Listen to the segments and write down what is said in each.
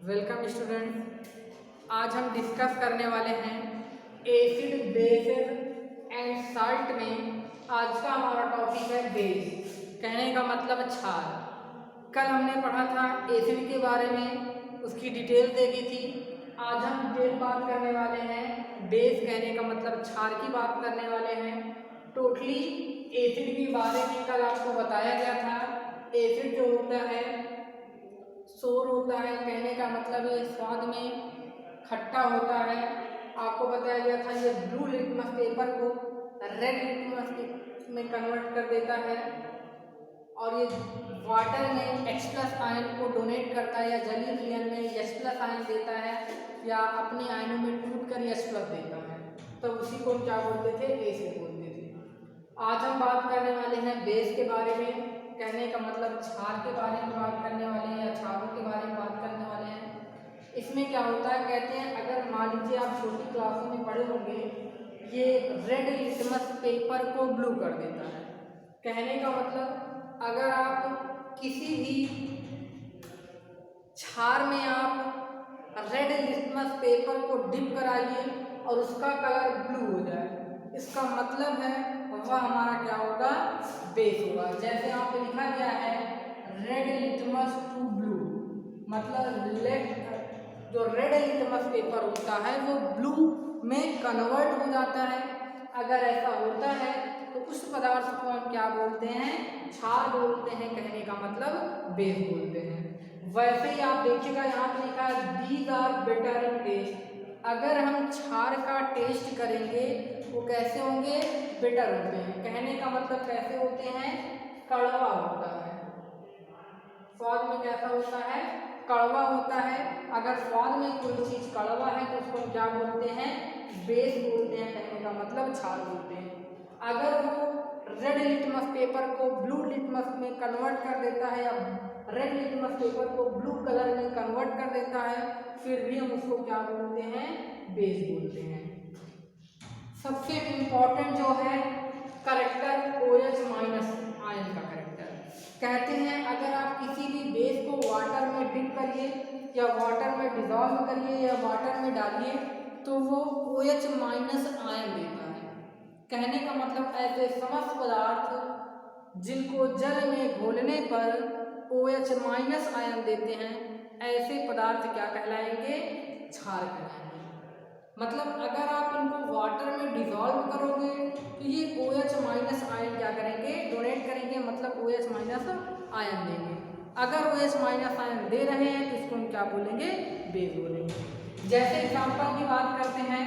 Welcome student. आज हम discuss करने वाले हैं एसिड बेसेस एंड साल्ट में। आज का हमारा टॉपिक है बेस, कहने का मतलब क्षार। कल हमने पढ़ा था एसिड के बारे में, उसकी डिटेल देखी थी। आज हम डिटेल बात करने वाले हैं बेस, कहने का मतलब क्षार की बात करने वाले हैं। टोटली एसिड के बारे में कल आपको बताया गया था। एसिड जो होता है सोर होता है, कहने का मतलब ये स्वाद में खट्टा होता है। आपको बताया गया था ये ब्लू लिटमस पेपर को रेड लिटमस में कन्वर्ट कर देता है और ये वाटर में H+ आयन को डोनेट करता है या जलीय विलयन में H+ आयन देता है या अपने आयनों में टूट कर H+ देता है, तो उसी को क्या बोलते थे, एसिड बोलते थे। आज हम बात करने वाले हैं बेस के बारे में, कहने का मतलब क्षार के बारे में बात करने वाले हैं या क्षारों के बारे में बात करने वाले हैं। इसमें क्या होता है, कहते हैं अगर मान लीजिए आप छोटी क्लासों में पढ़े होंगे, ये रेड लिटमस पेपर को ब्लू कर देता है। कहने का मतलब अगर आप किसी भी क्षार में आप रेड लिटमस पेपर को डिप कराइए और उसका कलर ब्लू हो जाए, इसका मतलब है वह हमारा क्या होगा, बेस होगा। जैसे यहाँ पे लिखा गया है रेड लिटमस टू ब्लू, मतलब जो रेड लिटमस पेपर होता है वो ब्लू में कन्वर्ट हो जाता है। अगर ऐसा होता है तो उस पदार्थ को हम क्या बोलते हैं, क्षार बोलते हैं, कहने का मतलब बेस बोलते हैं। वैसे ही आप देखिएगा यहाँ पे लिखा है these are better in test. अगर हम क्षार का टेस्ट करेंगे वो कैसे होंगे, बेटर होते हैं। कहने का मतलब कैसे होते हैं, कड़वा होता है। स्वाद में कैसा होता है, कड़वा होता है। अगर स्वाद में कोई चीज कड़वा है तो उसको हम क्या बोलते हैं, बेस बोलते हैं, कहने का मतलब क्षार बोलते हैं। अगर वो रेड लिटमस पेपर को ब्लू लिटमस में कन्वर्ट कर देता है या रेड लिटमस पेपर को ब्लू कलर में कन्वर्ट कर देता है, फिर भी हम उसको क्या बोलते हैं, बेस बोलते हैं। सबसे इम्पोर्टेंट जो है करेक्टर OH- आयन का करेक्टर। कहते हैं अगर आप किसी भी बेस को वाटर में डिप करिए या वाटर में डिजॉल्व करिए या वाटर में डालिए तो वो OH- आयन देता है। कहने का मतलब ऐसे समस्त पदार्थ जिनको जल में घोलने पर OH- आयन देते हैं, ऐसे पदार्थ क्या कहलाएंगे, क्षार कहलाएंगे। मतलब अगर आप इनको वाटर में डिजॉल्व करोगे तो ये OH- आयन क्या करेंगे, डोनेट करेंगे, मतलब OH- आयन देंगे। अगर OH- आयन दे रहे हैं तो इसको हम क्या बोलेंगे, बेस बोलेंगे। जैसे एग्जांपल की बात करते हैं,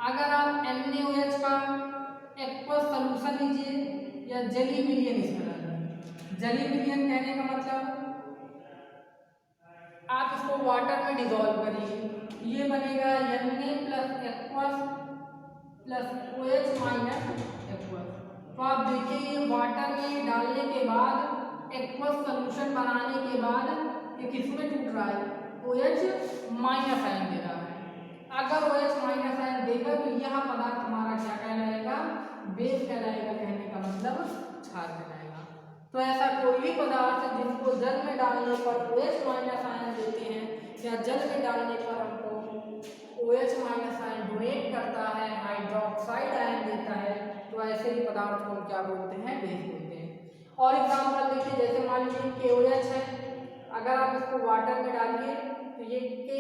अगर आप NaOH का एक्वस सॉल्यूशन लीजिए या जलीय विलयन इसमें डालिए। जलीय विलयन कहने का मतलब आप इसको वाटर में डिजॉल्व करिए, ये बनेगा Na + aqueous plus OH- aqueous. तो आप देखिए ये वाटर में डालने के बाद एक्वस सॉल्यूशन बनाने के बाद ये किसमें टूट रहा है, OH- आयन दे रहा है। अगर OH- आयन देगा तो यह पदार्थ हमारा क्या कहलाएगा, बेस कहलाएगा, कहने का मतलब क्षार कहलाएगा। तो ऐसा कोई भी पदार्थ जिनको जल में डालने पर OH- आयन देते हैं या जल में डालने पर हमको OH- आयन डोनेट करता है, हाइड्रोक्साइड आयन देता है, तो ऐसे ही पदार्थ को हम क्या बोलते हैं, बेस बोलते हैं। और एग्जाम्पल देखिए, जैसे मान लीजिए KOH है, अगर आप इसको वाटर में डालिए तो ये K+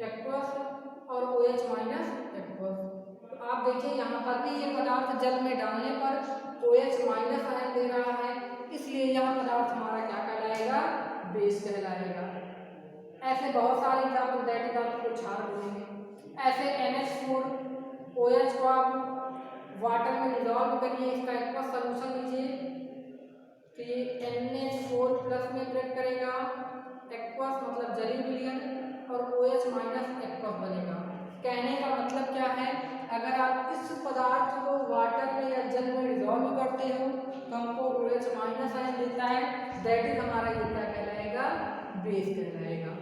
एक्वस और OH- एक्वस। तो आप देखिए यहाँ पर भी ये पदार्थ जल में डालने पर OH- आयन दे रहा है, इसलिए यह पदार्थ हमारा क्या कहलाएगा, बेस कहलाएगा। ऐसे बहुत सारे एग्जाम्पल दैट इज आपको क्षार बोलेंगे। ऐसे NH4OH को आप वाटर में डिजॉल्व करिए, इसका एक्वस सॉल्यूशन लीजिए तो ये NH4+ में ब्रेक करेगा, एक्वस मतलब जलीय विलयन, और OH- एक्वस बनेगा। कहने का मतलब क्या है, अगर आप इस पदार्थ को वाटर में या जल में डिजॉल्व करते हो तो हमको OH- आयन देता है, दैट इज हमारा ये क्या कहलाएगा, बेस कहलाएगा।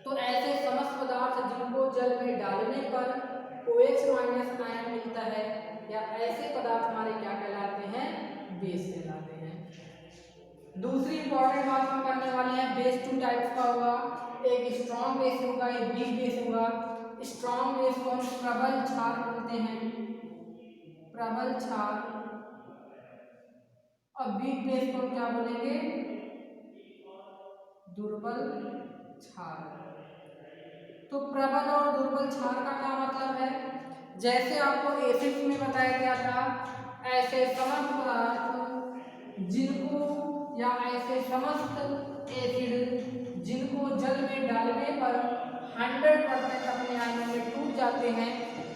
तो ऐसे समस्त पदार्थ जिनको जल में डालने पर OH- आयन मिलता है या ऐसे पदार्थ हमारे क्या कहलाते हैं, बेस कहलाते हैं। दूसरी इंपॉर्टेंट बात हम करने वाले हैं, बेस 2 टाइप्स का होगा, एक स्ट्रॉन्ग बेस होगा, एक वीक बेस होगा। स्ट्रॉन्ग बेस को हम प्रबल क्षार बोलते हैं, प्रबल क्षार, और वीक बेस को हम क्या बोलेंगे, दुर्बल क्षार। तो प्रबल और दुर्बल क्षार का क्या मतलब है, जैसे आपको एसिड्स में बताया गया था, ऐसे समस्त पदार्थ जिनको, या ऐसे समस्त एसिड जिनको जल में डालने पर 100% अपने आयनों में टूट जाते हैं,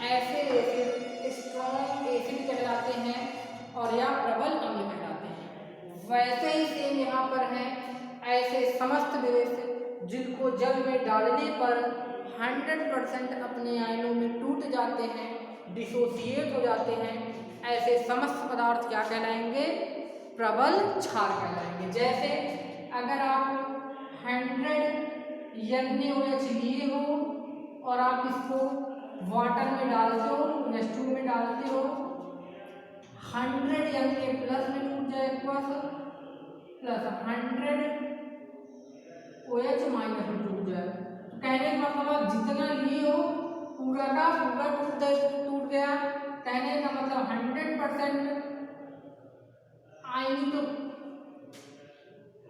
ऐसे एसिड स्ट्रॉन्ग एसिड कहलाते हैं और या प्रबल अम्ल कहलाते हैं। वैसे ही सेम यहाँ पर है, ऐसे समस्त बेस जिनको जल में डालने पर 100% अपने आयनों में टूट जाते हैं, डिसोसिएट हो जाते हैं, ऐसे समस्त पदार्थ क्या कहलाएंगे, प्रबल क्षार कहलाएंगे। जैसे अगर आप 100 NaOH लिए हो और आप इसको वाटर में डालते हो, H2 में डालते हो, 100 Na प्लस में टूट जाएगा, प्लस 100 OH माइनस में टूट जाए। तो कहने का मतलब आप जितना लिए हो पूरा का पूरा टूट गया। कहने का मतलब 100%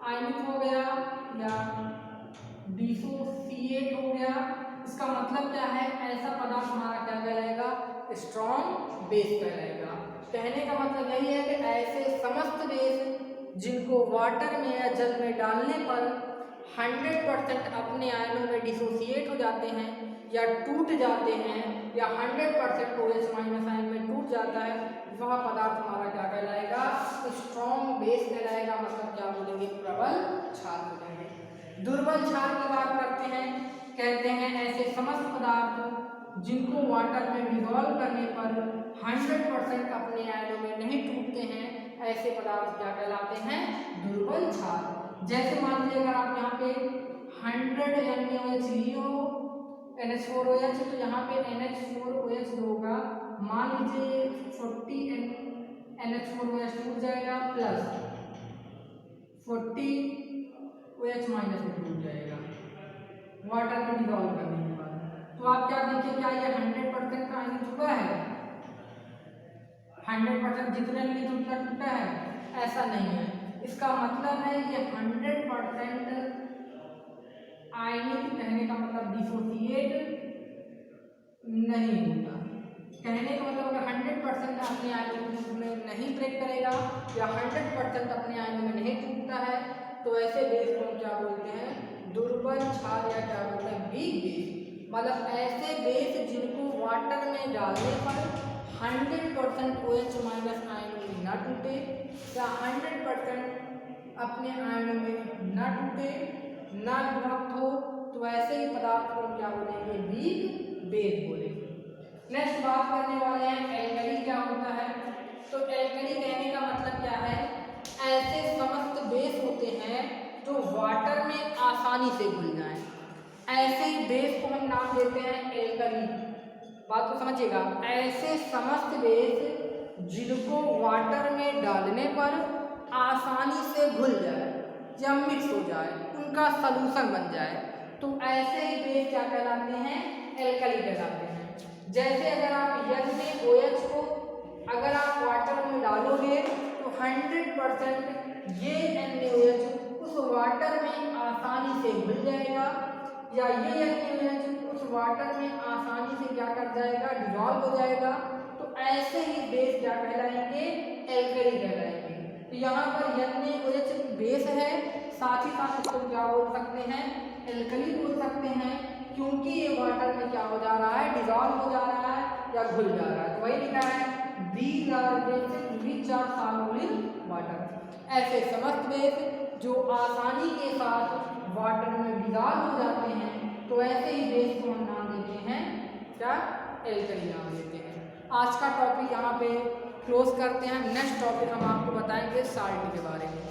आयनित हो गया या डिसोसिएट हो गया। इसका मतलब क्या है, ऐसा पदार्थ हमारा क्या कहलाएगा, स्ट्रॉन्ग बेस कहलाएगा। कहने का मतलब यही है कि ऐसे समस्त बेस जिनको वाटर में या जल में डालने पर 100% अपने आयनों में डिसोसिएट हो जाते हैं या टूट जाते हैं, या 100% OH माइनस आयन में टूट जाता है, वह पदार्थ हमारा क्या कहलाएगा, स्ट्रॉन्ग बेस कहलाएगा। मतलब क्या बोलेंगे, प्रबल क्षार बोलेंगे। दुर्बल क्षार की बात करते हैं, कहते हैं ऐसे समस्त पदार्थ जिनको वाटर में डिसॉल्व करने पर 100% अपने आयनों में नहीं टूटते हैं, ऐसे पदार्थ क्या कहलाते हैं, दुर्बल क्षार। जैसे मान लीजिए अगर आप यहाँ पे 100 NaOH लिए हो, NH4OH, तो यहाँ पे NH4OH होगा, मान लीजिए 40 NH4OH टूट जाएगा, प्लस 40 OH माइनस में टूट जाएगा वाटर में डिसॉल्व करने के बाद। तो आप क्या देखिए, क्या ये 100% का आयन चुका है, 100% जितने लिए उतना टूटा है, ऐसा नहीं है। इसका मतलब है ये 100% आयनिक, कहने का मतलब डिसोसिएट नहीं होता। कहने का मतलब अगर 100% अपने आयनों में नहीं ब्रेक करेगा या 100% अपने आयनों में नहीं टूटता है, तो ऐसे बेस को हम क्या बोलते हैं, दुर्बल क्षार, या क्या बोलते हैं, वीक बेस। मतलब ऐसे बेस जिनको वाटर में डालने पर 100% OH माइनस आयनों में ना टूटे, या 100% अपने आयनों में ना टूटे, ना विभक्त हो, तो ऐसे ही पदार्थ को हम क्या बोलेंगे, वीक बेस बोलेंगे। नेक्स्ट बात करने वाले हैं एल्कली क्या होता है। तो एल्कली कहने का मतलब क्या है, ऐसे समस्त बेस होते हैं जो वाटर में आसानी से घुल जाएं, ऐसे ही बेस को हम नाम देते हैं एल्कली। बात को समझिएगा, ऐसे समस्त बेस जिनको वाटर में डालने पर आसानी से घुल जाए या मिक्स हो जाए, उनका सलूशन बन जाए, तो ऐसे ही बेस क्या कहलाते हैं, एल्कली कहलाते हैं। जैसे अगर आप NaOH को अगर आप वाटर में डालोगे तो 100% ये NaOH उस वाटर में आसानी से घुल जाएगा, या ये NaOH उस वाटर में आसानी से क्या कर जाएगा, डिसॉल्व हो जाएगा। तो ऐसे ही बेस क्या कहलाएंगे, एल्कली कहलाएंगे। तो यहाँ पर NaOH बेस है, साथ ही साथ इसको क्या बोल सकते हैं, एल्कली बोल सकते हैं, क्योंकि ये वाटर में क्या हो जा रहा है, डिसॉल्व हो जा रहा है या घुल जा रहा है। तो वही लिखा है, these are bases which are soluble in water। ऐसे समस्त बेस जो आसानी के साथ वाटर में डिसॉल्व हो जाते हैं, तो ऐसे ही बेस को हम नाम देते हैं क्या, एल्कली नाम देते हैं। आज का टॉपिक यहाँ पे क्लोज करते हैं। नेक्स्ट टॉपिक हम आपको बताएंगे साल्ट के बारे में।